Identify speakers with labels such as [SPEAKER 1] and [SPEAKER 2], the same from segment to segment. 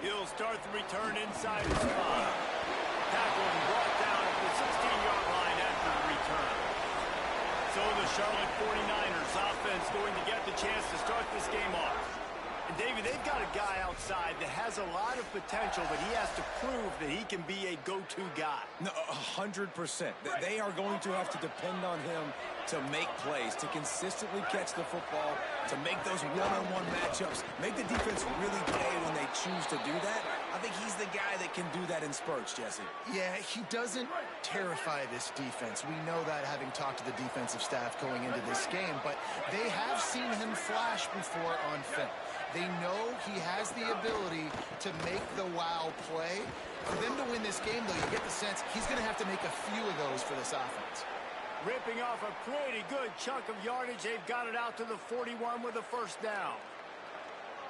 [SPEAKER 1] He'll start the return inside his 5. Tackle and brought down at the 16-yard line after the return. So the Charlotte 49ers offense going to get the chance to start this game off. And David, they've got a guy outside that has a lot of potential, but he has to prove that he can be a go-to guy.
[SPEAKER 2] No, 100%. They are going to have to depend on him to make plays, to consistently catch the football, to make those one-on-one matchups, make the defense really pay when they choose to do that. I think he's the guy that can do that in spurts, Jesse.
[SPEAKER 3] Yeah, he doesn't terrify this defense. We know that, having talked to the defensive staff going into this game, but they have seen him flash before on film. They know he has the ability to make the wow play. For them to win this game, though, you get the sense he's going to have to make a few of those for this offense.
[SPEAKER 1] Ripping off a pretty good chunk of yardage. They've got it out to the 41 with a first down.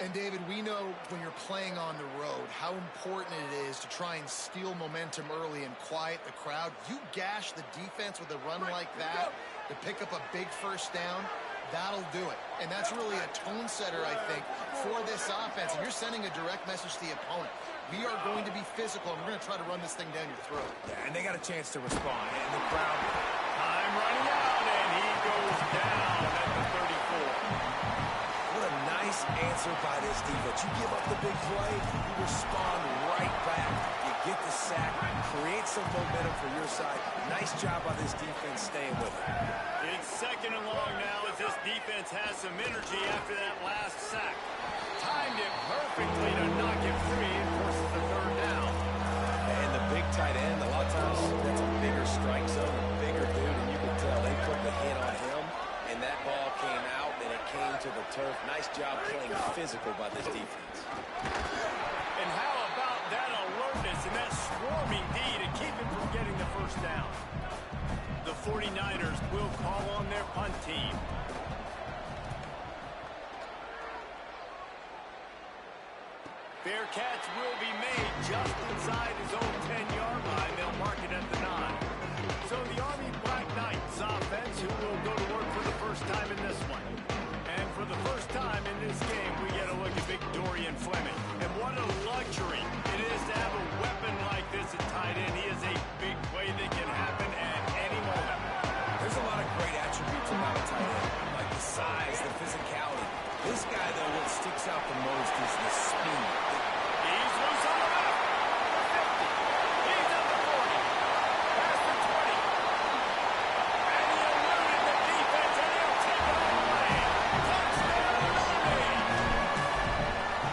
[SPEAKER 3] And, David, we know when you're playing on the road how important it is to try and steal momentum early and quiet the crowd. You gash the defense with a run like that to pick up a big first down, that'll do it. And that's really a tone setter, I think, for this offense. And you're sending a direct message to the opponent. We are going to be physical, and we're going to try to run this thing down your throat.
[SPEAKER 2] Yeah, and they got a chance to respond. And the crowd...
[SPEAKER 1] Time running out, and he goes down at the 34.
[SPEAKER 2] What a nice answer by this defense. You give up the big play, you respond right back. You get the sack, create some momentum for your side. Nice job by this defense staying with it.
[SPEAKER 1] It's second and long now as this defense has some energy after that last sack. Timed it perfectly to knock it free and forces the third down.
[SPEAKER 2] And the big tight end, a lot of times that's a bigger strike zone, a bigger dude, and you can tell they put the hit on him, and that ball came out, and it came to the turf. Nice job playing physical by this defense.
[SPEAKER 1] And how about that alertness and that swarming D to keep him from getting the first down? The 49ers will call on their punt team. Bearcats will be made just inside his own 10-yard line. They'll mark it at the 9. So the Army Black Knights offense, who will go to work for the first time in this one. And for the first time in this game, we get a look at Big Dorian Fleming. And what a luxury it is to have a weapon like this at tight end. He is a big play that can happen at any moment.
[SPEAKER 2] There's a lot of great attributes about a tight end, like the size, the physicality. This guy, though, what sticks out the most is the speed.
[SPEAKER 1] He's loose on the left. 50. He's at the 40. Past the 20. And he eluded the defense, and he'll take it all away. Touchdown, Army.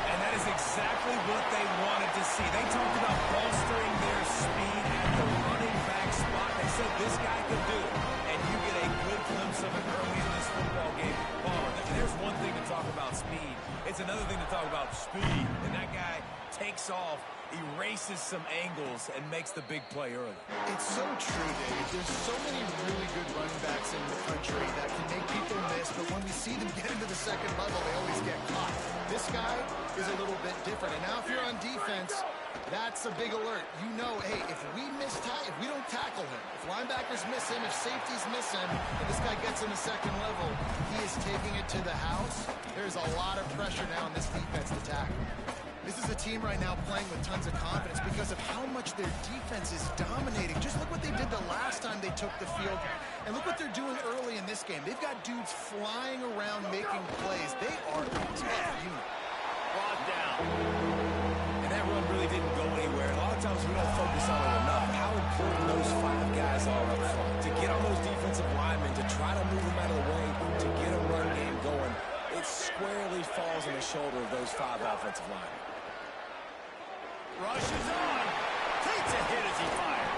[SPEAKER 2] And that is exactly what they wanted to see. They talked about bolstering their speed at the running back spot. They said this guy could do it. And you get a good glimpse of it early in this football game. Palmer, there's one thing to talk about speed. It's another thing to talk about speed. And that guy takes off, erases some angles, and makes the big play early.
[SPEAKER 3] It's so true, Dave. There's so many really good running backs in the country that can make people miss, but when we see them get into the second level, they always get caught. This guy is a little bit different. And now if you're on defense, that's a big alert. You know, hey, if we don't tackle him, if linebackers miss him, if safeties miss him, and this guy gets in the second level, he is taking it to the house. There's a lot of pressure now on this defense to tackle. This is a team right now playing with tons of confidence because of how much their defense is dominating. Just look what they did the last time they took the field, and look what they're doing early in this game. They've got dudes flying around making plays. They are a tough unit.
[SPEAKER 1] Brought down.
[SPEAKER 2] And that run really didn't go anywhere. A lot of times we don't focus on it enough. How important those 5 guys are up front. To get on those defensive linemen, to try to move them out of the way, to get a run game going, it squarely falls on the shoulder of those 5 offensive linemen.
[SPEAKER 1] Rushes on. Takes a hit as he fires.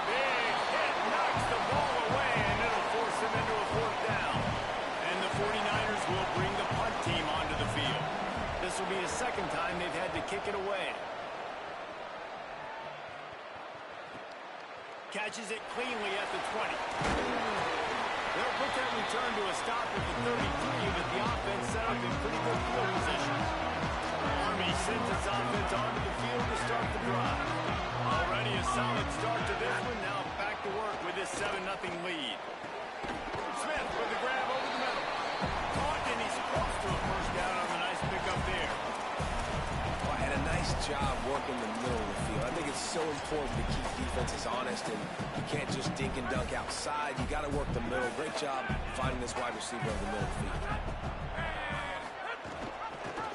[SPEAKER 1] Big hit. Knocks the ball away, and it'll force him into a fourth down. And the 49ers will bring the punt team onto the field. This will be the second time they've had to kick it away. Catches it cleanly at the 20. They'll put that return to a stop at the 33, but the offense set up in pretty good field position. Army sends its offense onto the field to start the drive. Already a solid start to this one. Now back to work with this 7-0 lead. Smith with the grab over the middle. Caught, and he's close to a first down on the nice pickup there.
[SPEAKER 2] And a nice nice job working the middle of the field. I think it's so important to keep defenses honest, and you can't just dink and dunk outside. You got to work the middle. Great job finding this wide receiver in the middle of the field.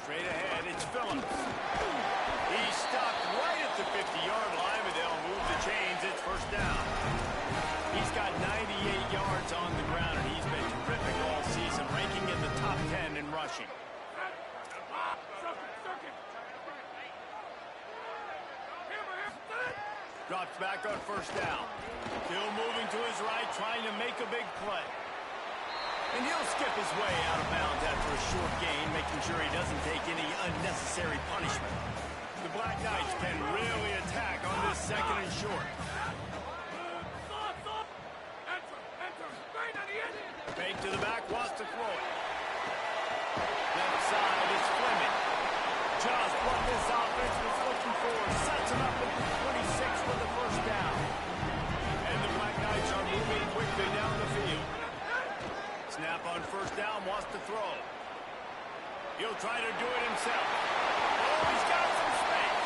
[SPEAKER 1] Straight ahead, it's Phillips. He's stopped right at the 50-yard line, but they'll move the chains. It's first down. He's got 98 yards on the ground, and he's been terrific all season, ranking in the top 10 in rushing. Drops back on first down. Still moving to his right, trying to make a big play. And he'll skip his way out of bounds after a short gain, making sure he doesn't take any unnecessary punishment. The Black Knights can really attack on this second and short. Fake to the back, wants to throw it. Left side is Fleming. Just what this offense was looking for. Sets him up at the 26 for the first down. And the Black Knights are moving quickly down the field. Snap on first down, wants to throw. He'll try to do it himself. Oh, he's got some space.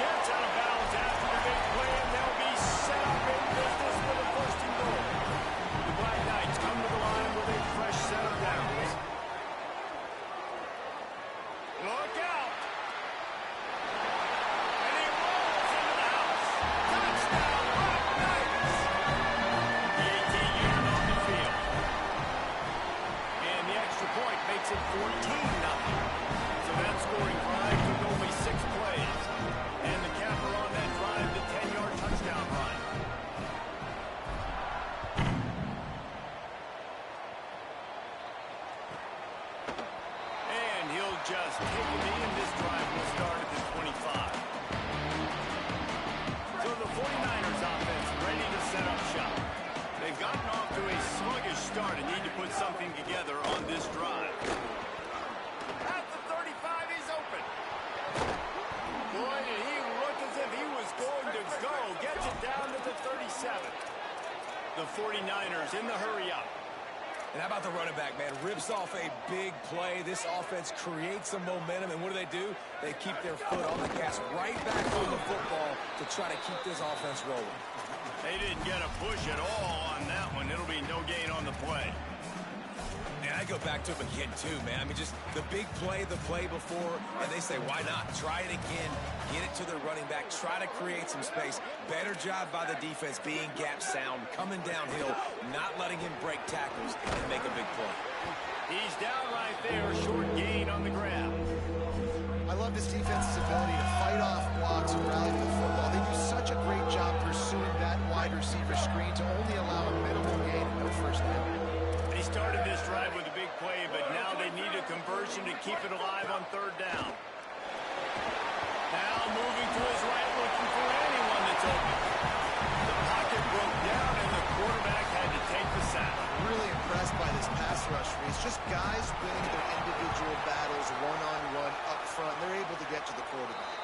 [SPEAKER 1] Gets out of bounds after the big play, and they'll be set up in business for the first and goal. The Black Knights come to the line with a fresh set of downs. Look out! And he rolls into the house. Touchdown, Black Knights! The 18-yard on the field. And the extra point makes it 14-0. So that scoring drive took only 6 plays. And the capper on that drive, the 10-yard touchdown run. And he'll just take a knee, and this drive will start at the 25. So the 49ers offense ready to set up shop. They've gotten off to a sluggish start and need to put something together on this drive. At the 35, he's open. Boy, did he look as if he was going to go. Gets it down to the 37. The 49ers in the hurry up.
[SPEAKER 2] And how about the running back, man? Rips off a big play. This offense creates some momentum, and what do? They keep their foot on the gas right back on the football to try to keep this offense rolling.
[SPEAKER 1] They didn't get a push at all on that one. It'll be no gain on the play.
[SPEAKER 2] And I go back to him again, too, man. I mean, just the big play, the play before, and they say, why not? Try it again. Get it to the running back. Try to create some space. Better job by the defense being gap sound, coming downhill, not letting him break tackles and make a big play.
[SPEAKER 1] He's down right there. Short gain on the grab.
[SPEAKER 3] I love this defense's ability to fight off blocks and rally to the football. They do such a great job pursuing that wide receiver screen to only allow a minimal gain and no first down.
[SPEAKER 1] They started this drive with a big play, but now they need a conversion to keep it alive on third down. Now moving to his right, looking for anyone that's open. The pocket broke down, and the quarterback had to take the sack.
[SPEAKER 3] Really impressed by this pass rush. It's just guys winning their individual battles one-on-one up front. They're able to get to the quarterback.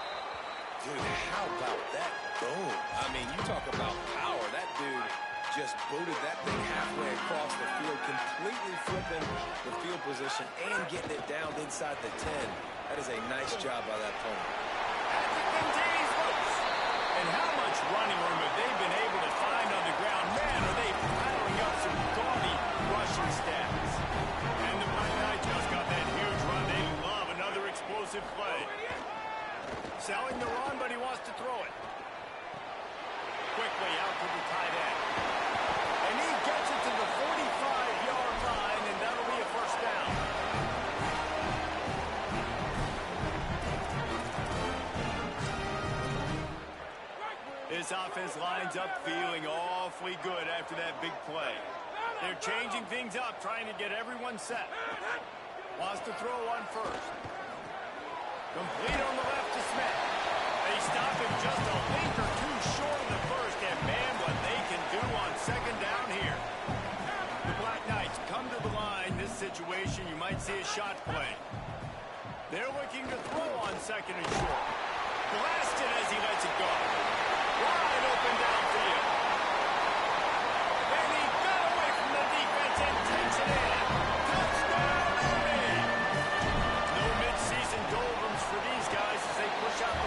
[SPEAKER 2] Dude, how about that boom? I mean, you talk about power. That dude just booted that thing halfway across the field, completely flipping the field position and getting it down inside the 10. That is a nice job by that player.
[SPEAKER 1] As it continues loose. And how much running room have they been able to find on the ground? Man, are they piling up some gaudy rushing stats. And the Black Knights just got that huge run. They love another explosive play. Selling the run, but he wants to throw it. Quickly out to the tight end. And he gets it to the 45-yard line, and that'll be a first down. This offense lines up feeling awfully good after that big play. They're changing things up, trying to get everyone set. Wants to throw one first. Complete on the left to Smith. They stop him just a link or two short of the first, and man, what they can do on second down here. The Black Knights come to the line. This situation, you might see a shot play. They're looking to throw on second and short. Blasted as he lets it go. Wide open downfield. And he got away from the defense and takes it in. Touchdown, Army! No mid-season doldrums for these guys as they push out the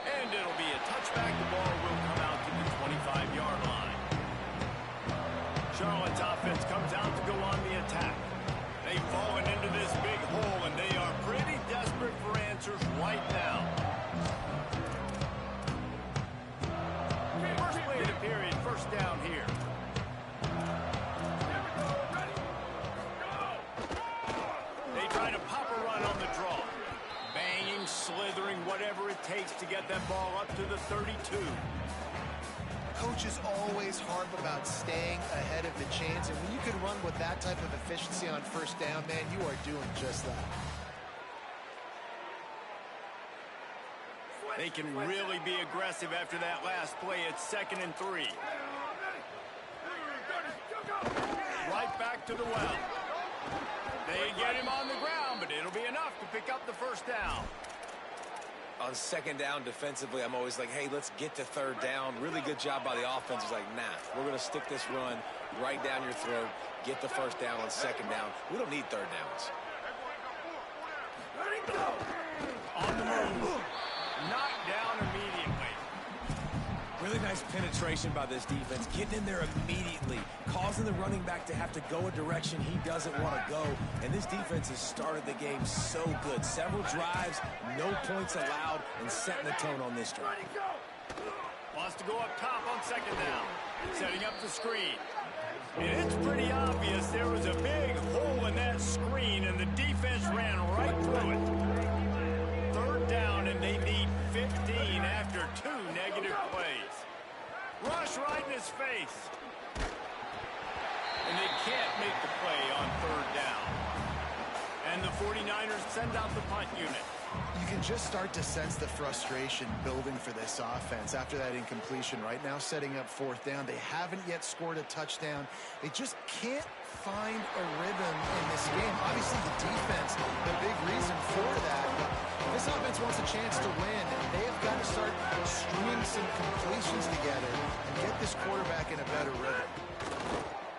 [SPEAKER 1] And it'll be a touchback. The ball will come out to the 25-yard line. Charlotte's offense comes out to go on the attack. They've fallen into this big hole, and they are pretty desperate for answers right now. First play of the period, first down here. They try to pop a run on the draw. Banging, slithering, whatever it takes to get that ball up to the 32.
[SPEAKER 3] Coaches always harp about staying ahead of the chains, and when you can run with that type of efficiency on first down, man, you are doing just that.
[SPEAKER 1] They can really be aggressive after that last play. It's 2nd and 3. Right back to the well. They get him on the ground, but it'll be enough to pick up the first down.
[SPEAKER 2] On 2nd down defensively, I'm always like, hey, let's get to 3rd down. Really good job by the offense. It's like, nah, we're going to stick this run right down your throat, get the first down on 2nd down. We don't need 3rd downs.
[SPEAKER 1] On the move. Knocked down immediately.
[SPEAKER 2] Really nice penetration by this defense, getting in there immediately, causing the running back to have to go a direction he doesn't want to go. And this defense has started the game so good. Several drives, no points allowed, and setting the tone on this drive.
[SPEAKER 1] Wants to go up top on 2nd down. Setting up the screen. And it's pretty obvious there was a big hole in that screen, and the defense ran right through it. 3rd down, and they need 15 after 2 negative plays. Rush right in his face. And they can't make the play on 3rd down. And the 49ers send out the punt unit.
[SPEAKER 3] You can just start to sense the frustration building for this offense after that incompletion. Right now, setting up 4th down. They haven't yet scored a touchdown. They just can't find a rhythm in this game. Obviously, the defense, the big reason for that. But this offense wants a chance to win, and they have got to start stringing some completions together and get this quarterback in a better rhythm.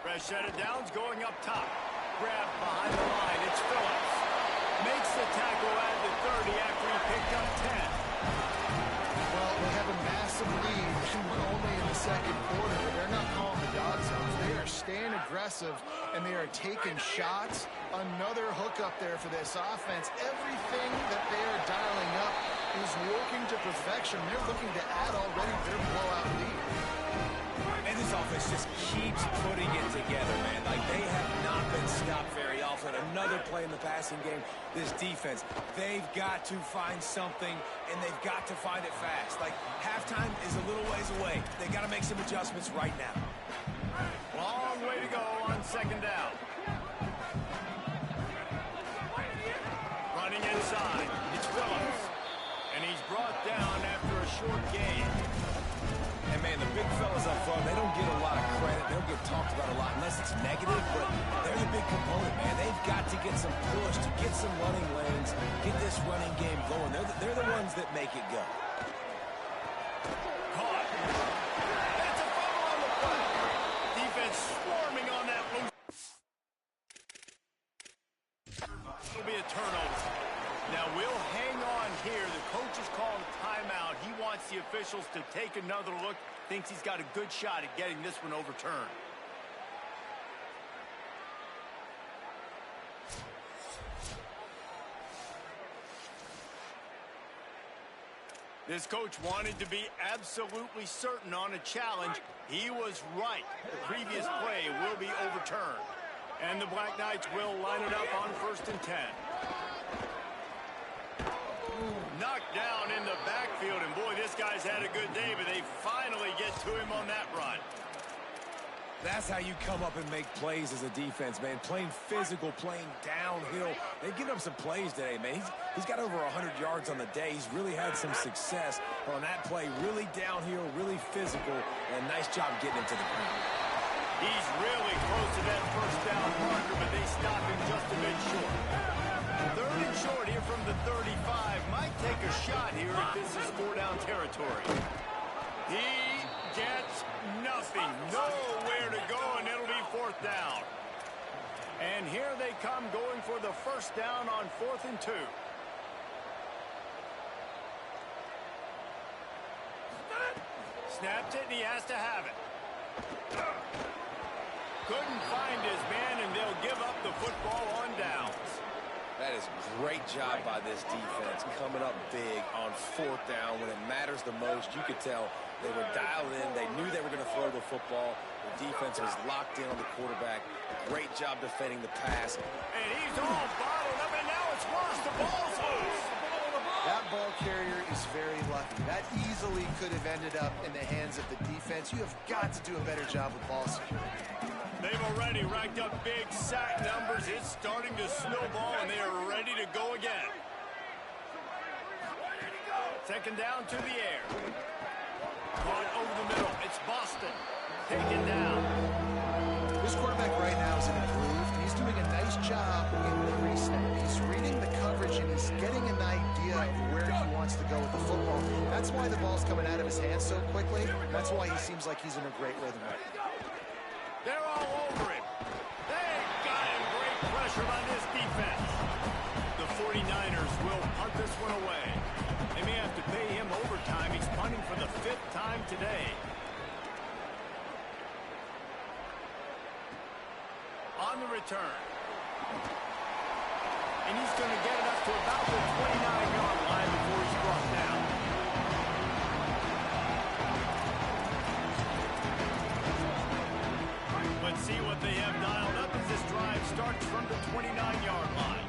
[SPEAKER 1] Fresh set of downs going up top. Grab behind the line. It's Phillips. Makes the tackle at the 30 after he picked up 10.
[SPEAKER 3] Well, they have a massive lead, only in the 2nd quarter, but they're not calling the dogs off. They are staying aggressive, and they are taking shots. Another hookup there for this offense. Everything that they are dialing up is working to perfection. They're looking to add already their blowout lead.
[SPEAKER 2] And this offense just keeps putting it together, man. Like, they have not been stopped very often. Another play in the passing game. This defense, they've got to find something, and they've got to find it fast. Like, halftime is a little ways away. They got to make some adjustments right now.
[SPEAKER 1] Long way to go on 2nd down. Running inside. It's Phillips. And he's brought down after a short gain.
[SPEAKER 2] And, man, the big fellas up front, they don't get a lot of credit. They don't get talked about a lot unless it's negative, but they're the big component, man. They've got to get some push, to get some running lanes, get this running game going. They're the ones that make it go.
[SPEAKER 1] Caught. That's a fumble on the play. Defense swarming on that loose. It'll be a turnover. Now we'll hang on here. The coach is calling timeout. He wants the officials to take another look. Thinks he's got a good shot at getting this one overturned. This coach wanted to be absolutely certain on a challenge. He was right. The previous play will be overturned. And the Black Knights will line it up on 1st and 10. Knocked down in the backfield, and boy, this guy's had a good day, but they finally get to him on that run.
[SPEAKER 2] That's how you come up and make plays as a defense, man. Playing physical, playing downhill. They've given up some plays today, man. He's got over 100 yards on the day. He's really had some success on that play. Really downhill, really physical, and nice job getting him to the ground.
[SPEAKER 1] He's really close to that first down marker, but they stop him just a bit short. 3rd and short here from the 35. Might take a shot here if this is 4-down territory. He gets nothing. Nowhere to go, and it'll be 4th down. And here they come going for the first down on 4th and 2. Snaps it, and he has to have it. Couldn't find his man, and they'll give up the football on downs.
[SPEAKER 2] That is a great job by this defense, coming up big on 4th down when it matters the most. You could tell they were dialed in. They knew they were going to throw the football. The defense was locked in on the quarterback. Great job defending the pass.
[SPEAKER 1] And he's all bottled up, and now it's worse. The ball's loose.
[SPEAKER 3] That ball carrier is very lucky. That easily could have ended up in the hands of the defense. You have got to do a better job with ball security.
[SPEAKER 1] They've already racked up big sack numbers. It's starting to snowball, and they are ready to go again. 2nd down to the air. Caught over the middle. It's Boston. Taken down.
[SPEAKER 3] This quarterback right now is in a groove. He's doing a nice job in the pre-snap. He's reading the coverage, and he's getting an idea of where he wants to go with the football. That's why the ball's coming out of his hands so quickly. That's why he seems like he's in a great rhythm right now.
[SPEAKER 1] They're all over him. They got him. Great pressure by this defense. The 49ers will punt this one away. They may have to pay him overtime. He's punting for the 5th time today. On the return. And he's going to get it up to about the 29-yard line before he's brought down. Let's see what they have dialed up as this drive starts from the 29-yard line.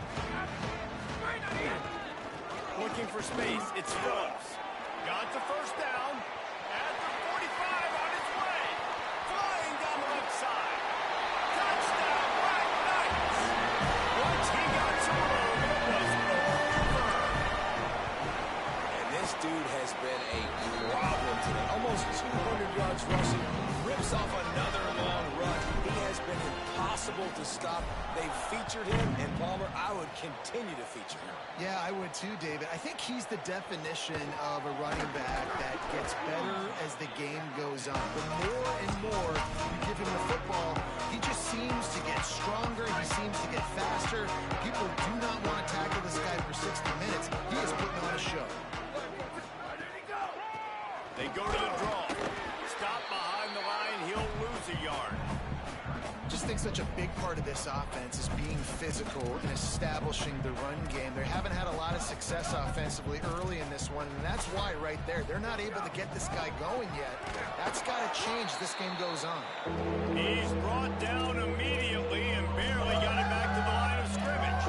[SPEAKER 1] Looking for space. It's Phillips. Got the 1st down. At the 45 on his way. Flying down the left side. Touchdown, Black Knights. Once he got some room, it was over.
[SPEAKER 2] And this dude has been a problem today. Almost 200 yards rushing. Rips off another long run. He has been impossible to stop. They've featured him, and Palmer, I would continue to feature him.
[SPEAKER 3] Yeah, I would too, David. I think he's the definition of a running back that gets better as the game goes on. The more and more you give him the football, he just seems to get stronger. He seems to get faster. People do not want to tackle this guy for 60 minutes. He is putting on a show.
[SPEAKER 1] They go to the draw. Stop behind the line. He'll lose a yard.
[SPEAKER 3] Just think such a big part of this offense is being physical and establishing the run game. They haven't had a lot of success offensively early in this one, and that's why right there, they're not able to get this guy going yet. That's got to change as this game goes on.
[SPEAKER 1] He's brought down immediately and barely got it back to the line of scrimmage.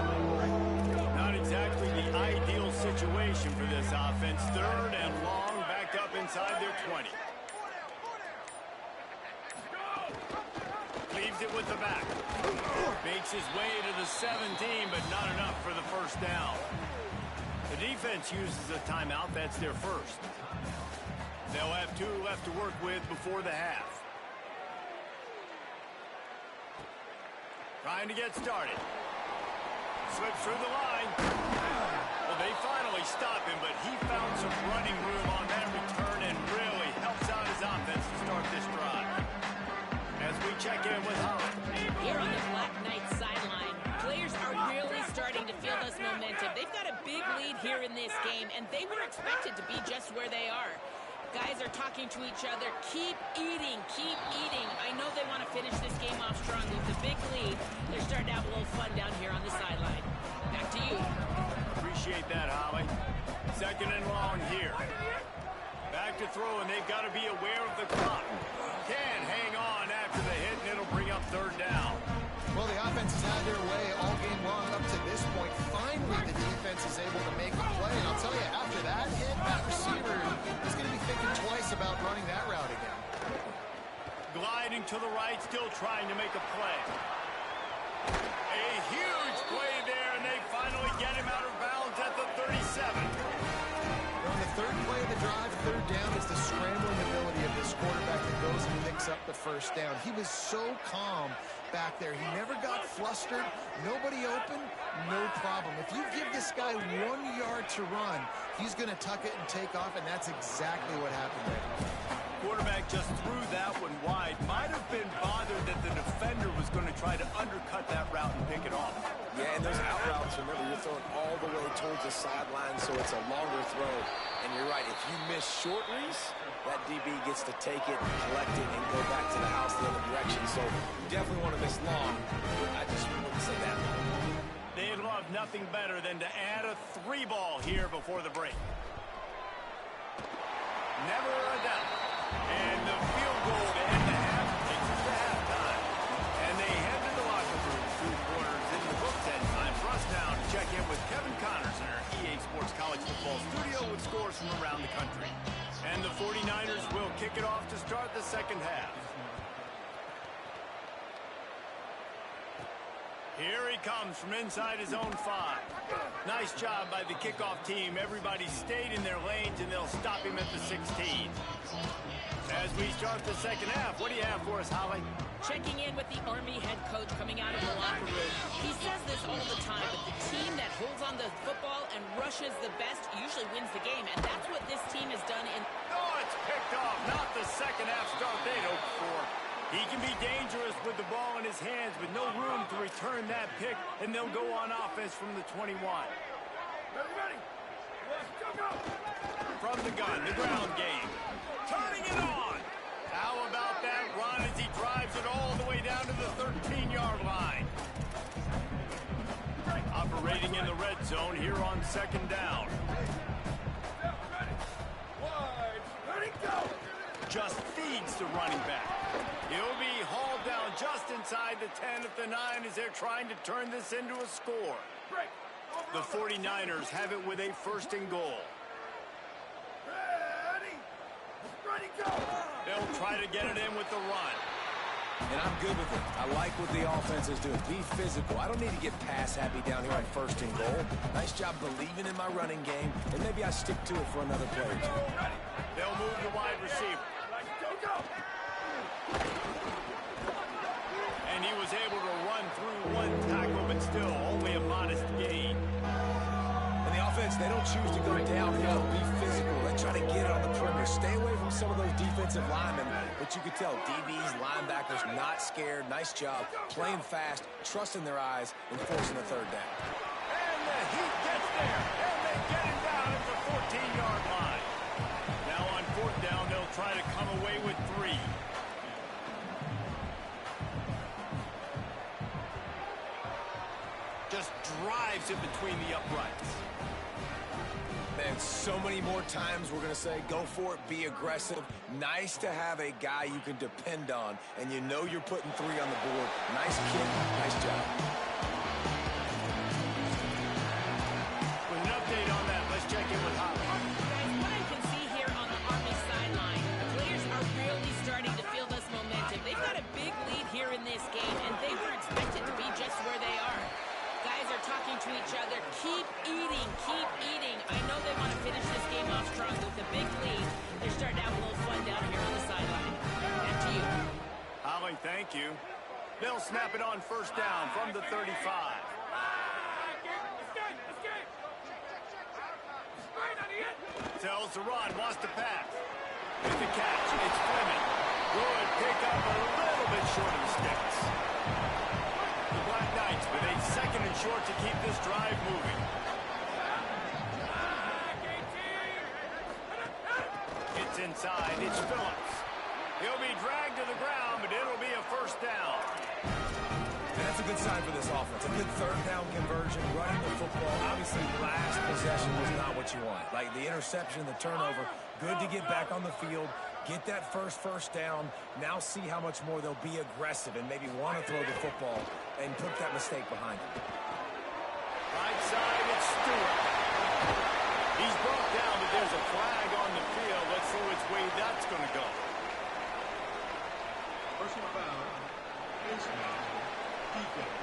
[SPEAKER 1] Not exactly the ideal situation for this offense. 3rd and long, back up inside their 20. Leaves it with the back. Makes his way to the 17, but not enough for the 1st down. The defense uses a timeout. That's their 1st. They'll have 2 left to work with before the half. Trying to get started. Slips through the line. Well, they finally stop him, but he found some running room on that return and really helps out his offense to start this drive. As we check in with Holland.
[SPEAKER 4] Here on the Black Knights sideline, players are really starting to feel this momentum. They've got a big lead here in this game, and they were expected to be just where they are. Guys are talking to each other. Keep eating, keep eating. I know they want to finish this game off strong with the big lead. They're starting to have a little fun down here on the sideline. Back to you.
[SPEAKER 1] Appreciate that, Holly. 2nd and long here. Back to throw, and they've got to be aware of the clock. Can't hang on after the hit, and it'll bring up 3rd down.
[SPEAKER 3] Well, the offense has had their way all game long up to this point. Finally, the defense is able to make a play. And I'll tell you, after that hit, that receiver is going to be thinking twice about running that route again.
[SPEAKER 1] Gliding to the right, still trying to make a play. A huge play there, and they finally get him out of bounds at the 37.
[SPEAKER 3] On the 3rd play of the drive, 3rd down is the scrambling ability of this quarterback that goes and picks up the 1st down. He was so calm back there. He never got flustered. Nobody open, no problem. If you give this guy 1 yard to run, he's going to tuck it and take off, and that's exactly what happened there.
[SPEAKER 1] Quarterback just threw that one wide. Might have been bothered that the defender was going to try to undercut that route and pick it off.
[SPEAKER 2] Yeah, and those out routes, remember, you're throwing all the way towards the sideline, so it's a longer throw. And you're right, if you miss nice short release, that DB gets to take it, collect it, and go back to the house the other direction. So you definitely want to miss long. I just wouldn't say that long.
[SPEAKER 1] They'd love nothing better than to add a 3-ball here before the break. Never a doubt. And the field goal to end the half takes us to halftime. And they head to the locker room. 2 quarters in the books, and time for us now to check in with Kevin Connors in our EA Sports College Football Studio with scores from around the country. And the 49ers will kick it off to start the second half. Here he comes from inside his own 5. Nice job by the kickoff team. Everybody stayed in their lanes, and they'll stop him at the 16. As we start the second half, what do you have for us, Holly?
[SPEAKER 4] Checking in with the Army head coach coming out of the locker room. He says this all the time, but the team that holds on to the football and rushes the best usually wins the game, and that's what this team has done in...
[SPEAKER 1] Oh, it's picked off. Not the second half start they'd hoped for. He can be dangerous with the ball in his hands, but no room to return that pick, and they'll go on offense from the 21.
[SPEAKER 5] Ready. Let's go.
[SPEAKER 1] From the gun, the ground game. Turning it on. How about that run as he drives it all the way down to the 13-yard line? Operating in the red zone here on second down.
[SPEAKER 5] Ready, go.
[SPEAKER 1] Just feeds the running back. He'll be hauled down just inside the 10 at the 9 as they're trying to turn this into a score. The 49ers have it with a 1st and goal.
[SPEAKER 5] Ready, go.
[SPEAKER 1] They'll try to get it in with the run.
[SPEAKER 2] And I'm good with it. I like what the offense is doing. Be physical. I don't need to get pass happy down here on 1st and goal. Nice job believing in my running game, and maybe I stick to it for another play or 2.
[SPEAKER 1] They'll move the wide receiver.
[SPEAKER 5] Go.
[SPEAKER 1] And he was able to run through 1 tackle, but still only a modest gain.
[SPEAKER 2] And the offense, they don't choose to go downhill. Be physical. They try to get it on the perimeter. Stay away from some of those defensive linemen. But you can tell DBs, linebackers, not scared. Nice job. Playing fast, trusting their eyes, and forcing the 3rd down.
[SPEAKER 1] And the heat gets there. And they get him down at the 14-yard line. Now on 4th down, they'll try to come away with 3. Just drives it between the uprights.
[SPEAKER 2] Man, so many more times we're going to say, go for it, be aggressive. Nice to have a guy you can depend on, and you know you're putting 3 on the board. Nice kick, nice job.
[SPEAKER 1] With an update on that, let's check in with Holly.
[SPEAKER 4] Guys, what I can see here on the Army sideline, the players are really starting to feel this momentum. They've got a big lead here in this game, and they were expected to be just where they are. Guys are talking to each other. Keep eating, keep eating. I know they want to finish this game off strong with a big lead. They're starting to have a little fun down here on the sideline. Back to you.
[SPEAKER 1] Holly, thank you. They'll snap it on 1st down from the 35. Tells the run, wants to pass. With the catch, it's Fleming. Good pick up a little bit short of the sticks. The Black Knights with a 2nd and short to keep this drive moving. It's inside, it's Phillips. He'll be dragged to the ground, but it'll be a 1st down.
[SPEAKER 2] And that's a good sign for this offense. A good 3rd down conversion, running the football. Obviously, last possession was not what you want. Like the interception, the turnover, good to get back on the field, get that first down. Now see how much more they'll be aggressive and maybe want to throw the football and put that mistake behind them.
[SPEAKER 1] Right side, it's Stewart. He's brought down, but there's a flag on the field. Let's see which way that's going to go.
[SPEAKER 5] Personal foul. Defense.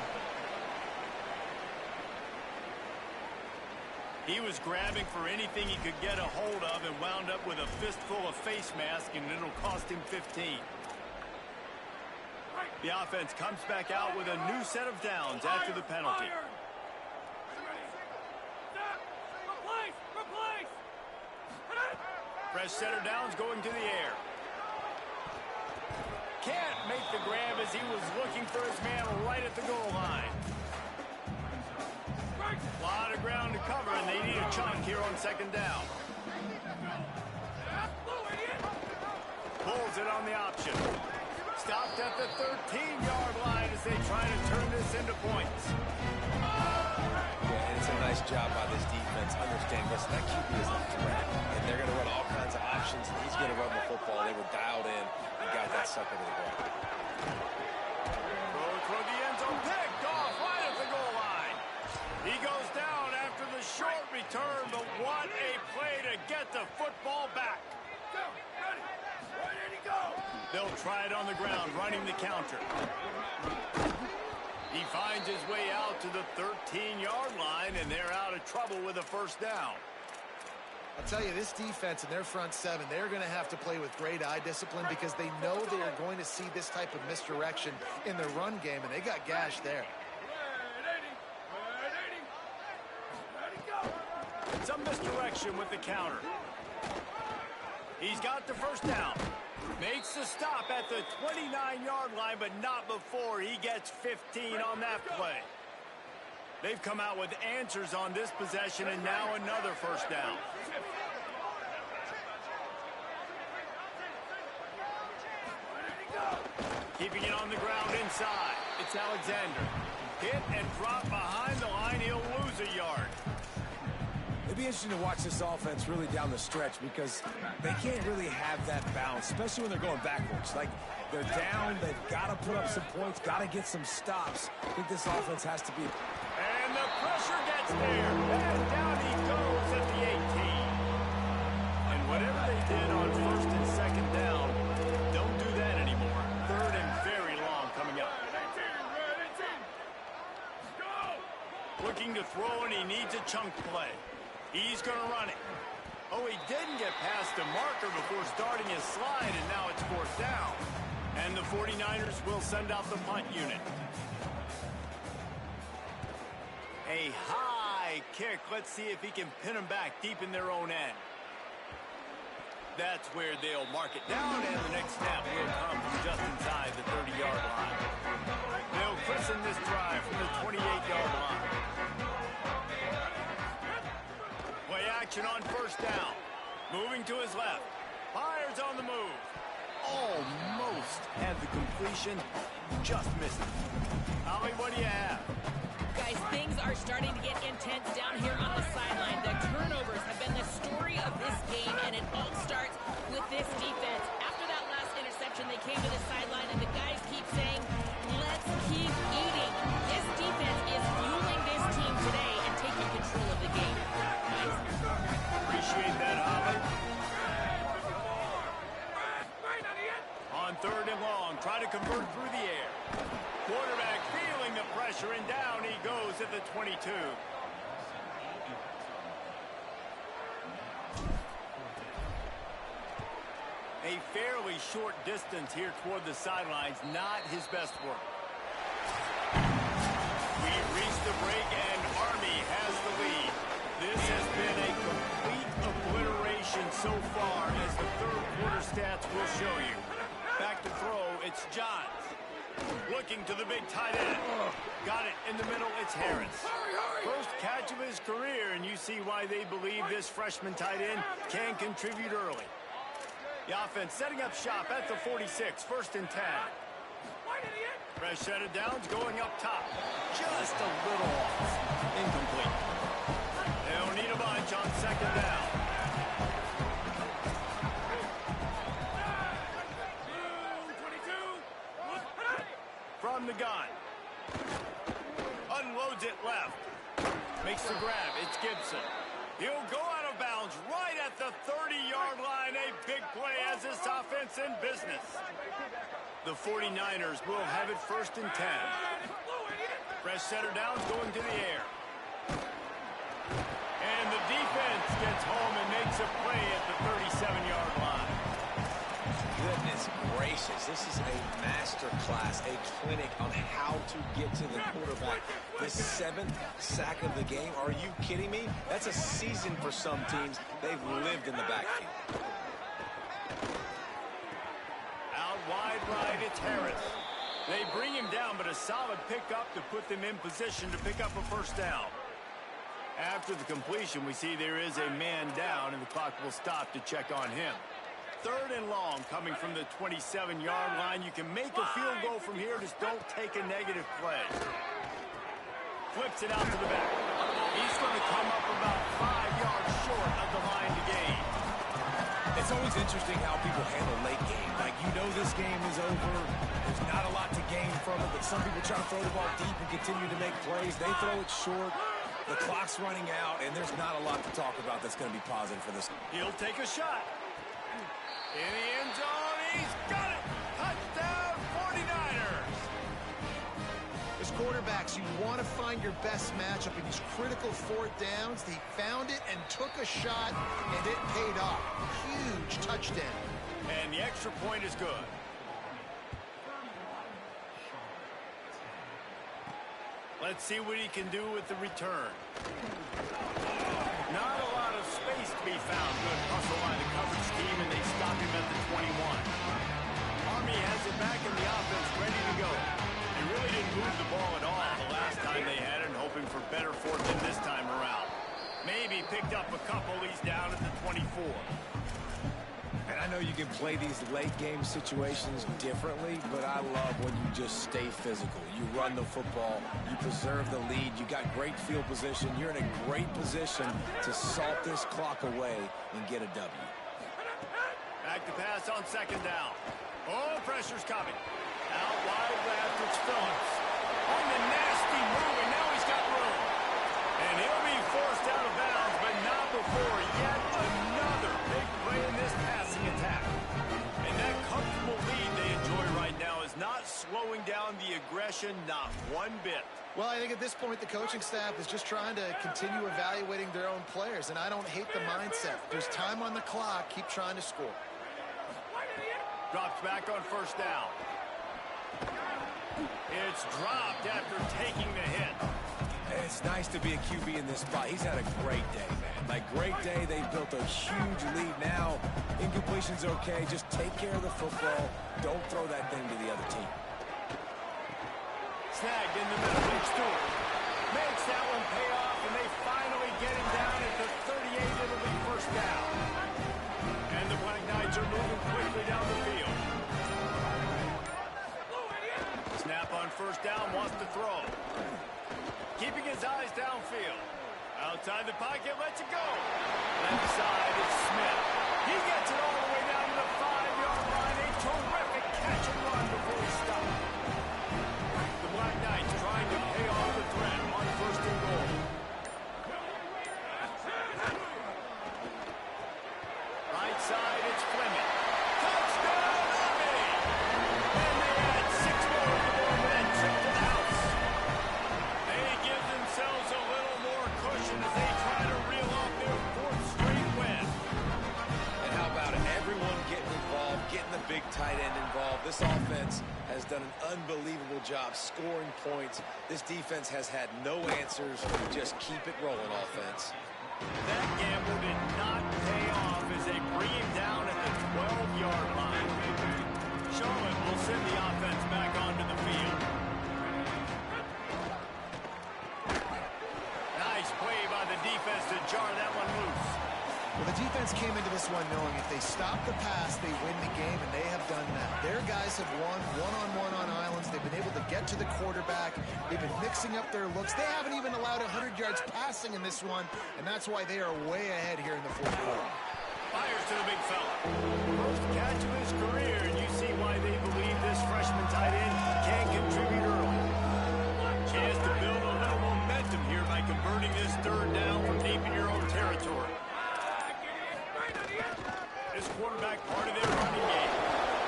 [SPEAKER 1] He was grabbing for anything he could get a hold of and wound up with a fistful of face mask, and it'll cost him 15. The offense comes back out with a new set of downs after the penalty. Fresh set of downs going to the air. Can't make the grab as he was looking for his man right at the goal line. A lot of ground to cover, and they need a chunk here on 2nd down. on the option. Stopped at the 13-yard line as they try to turn this into points.
[SPEAKER 2] Yeah, and it's a nice job by this defense. Understand, listen, that QB is a threat, and they're going to run all kinds of options, and he's going to run the football. They were dialed in and got that sucker to the ground.
[SPEAKER 1] Toward the end zone, picked off right at the goal line. He goes down after the short return, but what a play to get the football back.
[SPEAKER 5] Go. Ready. Ready to go.
[SPEAKER 1] They'll try it on the ground, running the counter. He finds his way out to the 13-yard line, and they're out of trouble with a first down.
[SPEAKER 3] I'll tell you, this defense and their front seven, they're going to have to play with great eye discipline because they know they are going to see this type of misdirection in their run game, and they got gashed there.
[SPEAKER 5] Ready go.
[SPEAKER 1] Some misdirection with the counter. He's got the first down. Makes the stop at the 29-yard line, but not before he gets 15 on that play. They've come out with answers on this possession, and now another first down. Keeping it on the ground inside. It's Alexander. Hit and drop behind the line. He'll lose a yard.
[SPEAKER 2] It'd be interesting to watch this offense really down the stretch because they can't really have that balance, especially when they're going backwards. Like, they're down, they've got to put up some points, got to get some stops. I think this offense has to be...
[SPEAKER 1] And the pressure gets there. And down he goes at the 18. And whatever they did on first and second down, don't do that anymore. Third and very long coming up. Looking to throw, and he needs a chunk play. He's going to run it. Oh, he didn't get past the marker before starting his slide, and now it's fourth down. And the 49ers will send out the punt unit. A high kick. Let's see if he can pin them back deep in their own end. That's where they'll mark it down, and the next snap will come from just inside the 30-yard line. They'll christen this drive from the 28-yard line. Play action on first down. Moving to his left. Fires on the move. Almost had the completion. Just missed it. Ollie, what do you have?
[SPEAKER 4] Guys, things are starting to get intense down here on the sideline. The turnovers have been the story of this game, and it all starts with this defense. After that last interception, they came to the sideline, and the guys keep saying, let's keep eating. This defense is fueling this team today and taking control of the game. Nice.
[SPEAKER 1] Appreciate that, Ollie. On third and long, try to convert through the air. Quarterback feeling the pressure, and down he goes at the 22. A fairly short distance here toward the sidelines, not his best work. We've reached the break, and Army has the lead. This has been a complete obliteration so far, as the third quarter stats will show you. Back to throw, it's Johns. Looking to the big tight end. Got it in the middle, it's Harris. First catch of his career, and you see why they believe this freshman tight end can contribute early. The offense setting up shop at the 46, first and 10. Fresh set of downs going up top. Just a little off. Incomplete. They'll need a bunch on second down. From the gun. Unloads it left. Makes the grab. It's Gibson. He'll go out of bounds right at the 30-yard line. A big play as this offense in business. The 49ers will have it first and 10. Fresh setter downs going to the air. And the defense gets home and makes a play at the 37-yard line.
[SPEAKER 2] Goodness gracious, this is a master class, a clinic on how to get to the quarterback. The 7th sack of the game, are you kidding me? That's a season for some teams. They've lived in the backfield.
[SPEAKER 1] Out wide right, it's Harris. They bring him down, but a solid pickup to put them in position to pick up a first down. After the completion, we see there is a man down, and the clock will stop to check on him. 3rd and long coming from the 27-yard line. You can make a field goal from here. Just don't take a negative play. Flips it out to the back. He's going to come up about 5 yards short of the line to gain.
[SPEAKER 2] It's always interesting how people handle late game. Like, you know this game is over. There's not a lot to gain from it, but some people try to throw the ball deep and continue to make plays. They throw it short. The clock's running out, and there's not a lot to talk about that's going to be positive for this.
[SPEAKER 1] He'll take a shot. In the end zone, he's got it! Touchdown, 49ers!
[SPEAKER 3] As quarterbacks, you want to find your best matchup in these critical 4th downs. They found it and took a shot, and it paid off. Huge touchdown.
[SPEAKER 1] And the extra point is good. Let's see what he can do with the return. Not a lot of space to be found. Good hustle by the coverage team, and they stop him at the 21. Army has it back in the offense, ready to go. They really didn't move the ball at all the last time they had it, hoping for better fortune this time around. Maybe picked up a couple. He's down at the 24.
[SPEAKER 2] And I know you can play these late game situations differently, but I love when you just stay physical. You run the football, you preserve the lead, you got great field position, you're in a great position to salt this clock away and get a W.
[SPEAKER 1] Back to pass on 2nd down. Oh, pressure's coming. Out wide left, it's Phillips. On the nasty move, and now he's got room. And he'll be forced out of bounds, but not before yet another big play in this passing attack. And that comfortable lead they enjoy right now is not slowing down the aggression, not one bit.
[SPEAKER 3] Well, I think at this point, the coaching staff is just trying to continue evaluating their own players, and I don't hate the mindset. There's time on the clock. Keep trying to score.
[SPEAKER 1] Drops back on 1st down. It's dropped after taking the hit.
[SPEAKER 2] It's nice to be a QB in this spot. He's had a great day, man. Like, great day. They've built a huge lead now. Incompletion's okay. Just take care of the football. Don't throw that thing to the other team.
[SPEAKER 1] Snagged in the middle. Big Stewart makes that one pay off, and they finally get him down at the 38. It'll be 1st down. And the Black Knights are moving quickly down the field. Snap on 1st down, wants to throw. Keeping his eyes downfield. Outside the pocket, lets it go. Left side, it's Smith. He gets it all the way down to the 5-yard line. A terrific catch and run before he stopped. The Black Knights trying to pay off the threat on 1st and goal. Right side, it's Fleming. Touchdown, Army! And they add 6 more to the men, trip to the house. They give themselves a little more cushion as they try to reel off their 4th straight win.
[SPEAKER 2] And how about it? Everyone getting involved, getting the big tight end involved. This offense has done an unbelievable job scoring points. This defense has had no answers. Just keep it rolling, offense.
[SPEAKER 1] That gamble did not pay off as they bring him down at the 12-yard line. Charlotte will send the offense back onto the field. Nice play by the defense to jar that one loose.
[SPEAKER 3] Well, the defense came into this one knowing if they stop the pass, they win the game, and they have done that. Their guys have won one-on-one on islands. They've been able to get to the quarterback. They've been mixing up their looks. They haven't even allowed 100 yards passing in this one, and that's why they are way ahead here in the 4th quarter.
[SPEAKER 1] Fires to the big fella. First catch of his career, and you see why they believe this freshman tight end can contribute early. Chance to build a little momentum here by converting this 3rd down from deep in your own territory. This quarterback part of their running game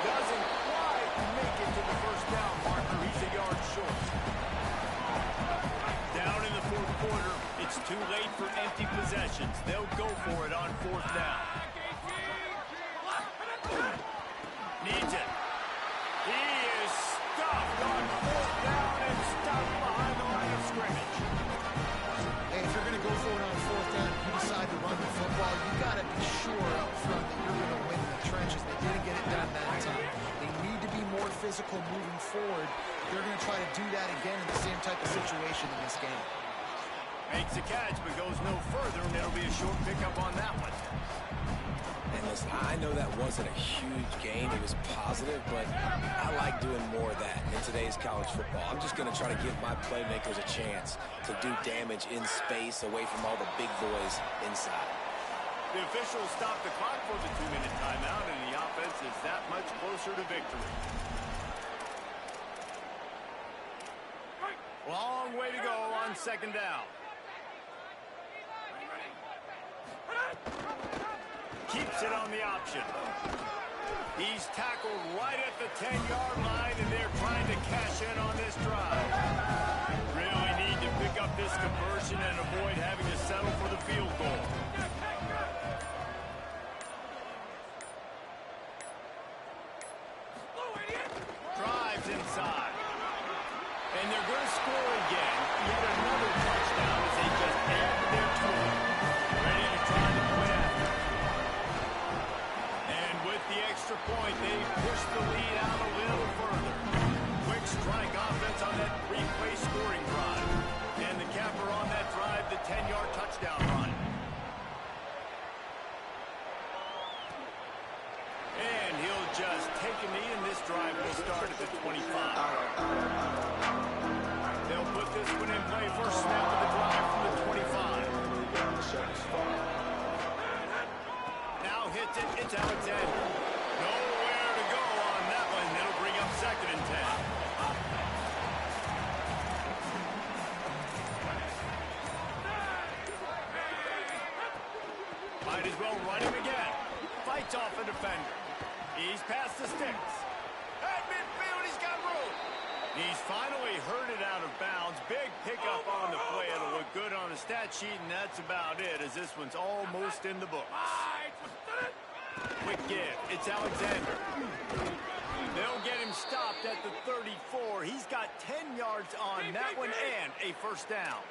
[SPEAKER 1] doesn't quite make it to the 1st down marker. He's a yard short. Down in the 4th quarter, it's too late for empty possessions. They'll go for it on 4th down. Needs it. He is stopped on 4th down and stopped behind the line of scrimmage.
[SPEAKER 3] Hey, if you're going to go for it on 4th down, if you decide to run the football, you got to be sure up front that you're going to win the trenches. They didn't get it done that time. They need to be more physical moving forward. They're going to try to do that again in the same type of situation in this game.
[SPEAKER 1] Makes the catch, but goes no further, and it'll be a short pickup on that one.
[SPEAKER 2] And honest, I know that wasn't a huge gain. It was positive, but I like doing more of that in today's college football. I'm just going to try to give my playmakers a chance to do damage in space away from all the big boys inside.
[SPEAKER 1] The officials stopped the clock for the 2-minute timeout, and the offense is that much closer to victory. Long way to go on second down. Keeps it on the option. He's tackled right at the 10-yard line, and they're trying to cash in on this drive. Really need to pick up this conversion and avoid having to settle for the field goal. Drives inside. And they're going to score again. Yet another touchdown as they just add to their total. Ready to try to play after. And with the extra point, they push the lead out a little further. Quick strike offense on that three-play scoring drive. And the capper on that drive, the 10-yard touchdown run. And he'll just take a knee, and this drive will start at the 25. They'll put this one in play. First snap of the drive from the 25. Now hits it. It's Alexander. Nowhere to go on that one. It'll bring up 2nd and 10. Might as well run him again. Fights off a defender. He's past the sticks. At midfield, he's got room. He's finally herded out of bounds. Big pickup on the play. It'll look good on the stat sheet, and that's about it, as this one's almost in the books. Quick give. It's Alexander. They'll get him stopped at the 34. He's got 10 yards on that one and a first down.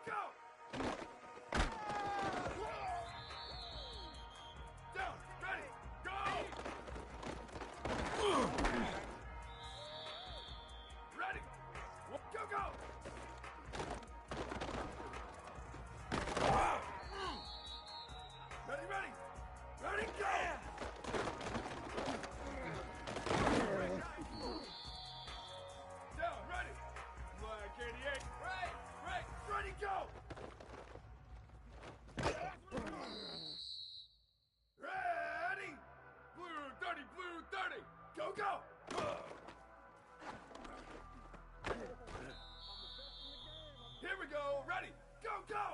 [SPEAKER 5] go! Down, ready, go! Ready, go, go! Ready, ready, ready, go! Down, ready. Black 88. Right, ready, go. Ready. Blue 30, go, go. Here we go, ready, go, go.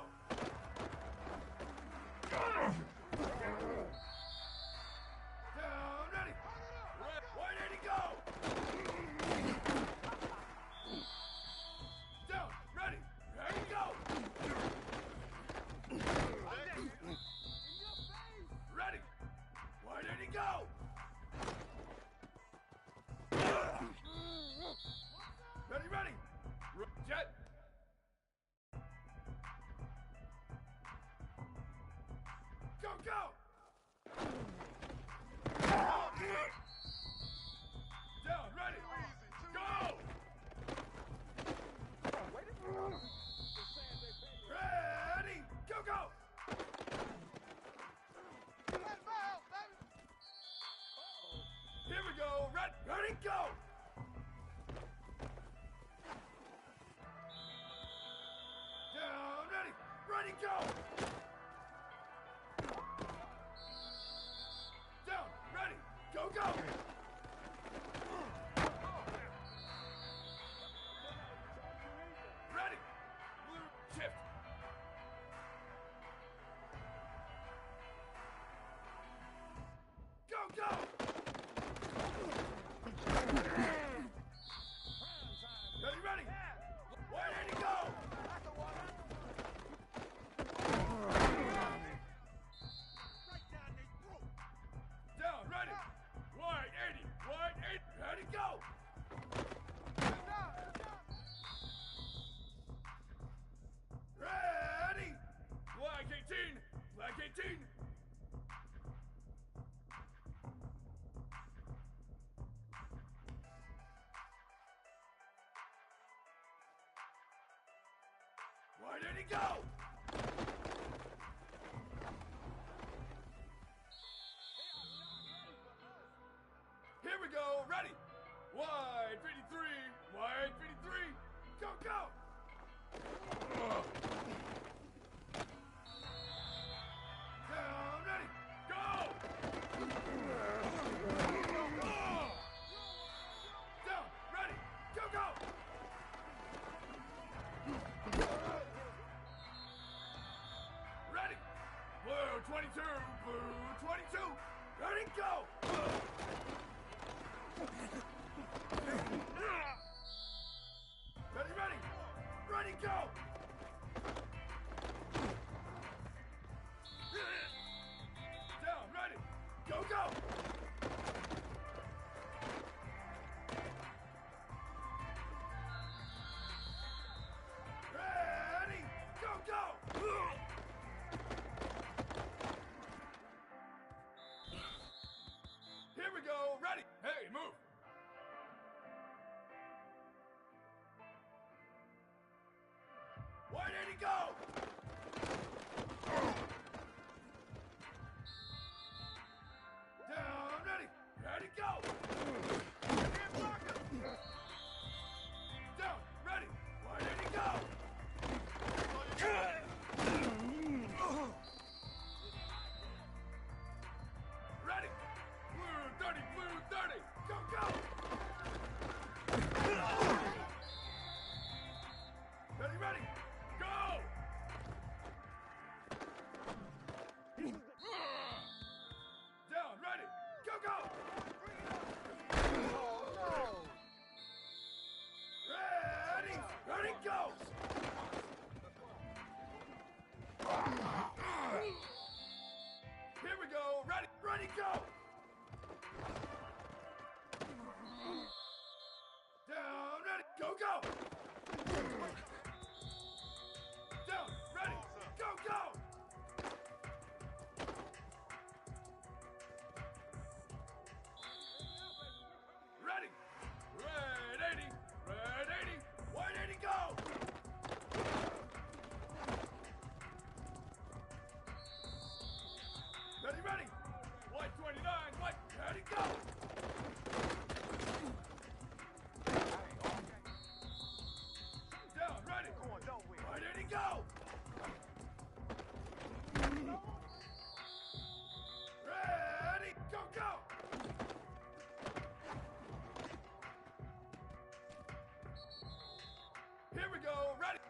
[SPEAKER 5] Down, ready. White 80, go. Down, ready, go. Ready, white 80, go. Ready, jet. Go, go. Down, ready, go. Ready, go, go. Here we go, ready, go. Down, ready, go. Down, ready, go, go. Ready, blue, shift. Go, go. Ready, white 80, go. Down, ready, white 80, ready, go. Ready, black 18. White 80, go. Here we go, ready. White 53, go, go. Down, ready, go. Down, ready, go, go. Ready, blue 22, ready, go. Ready, go. Down, ready, go, go. Ready, go, go. Here we go, ready. Hey, move. White 80, go. Down, ready, go. Down, ready, white 80, go. Ready, blue 30, go, go. Ready, go. Down, ready, go, go. Ready, go. Here we go, ready, go. Down, ready, go, go. Down, go. Ready.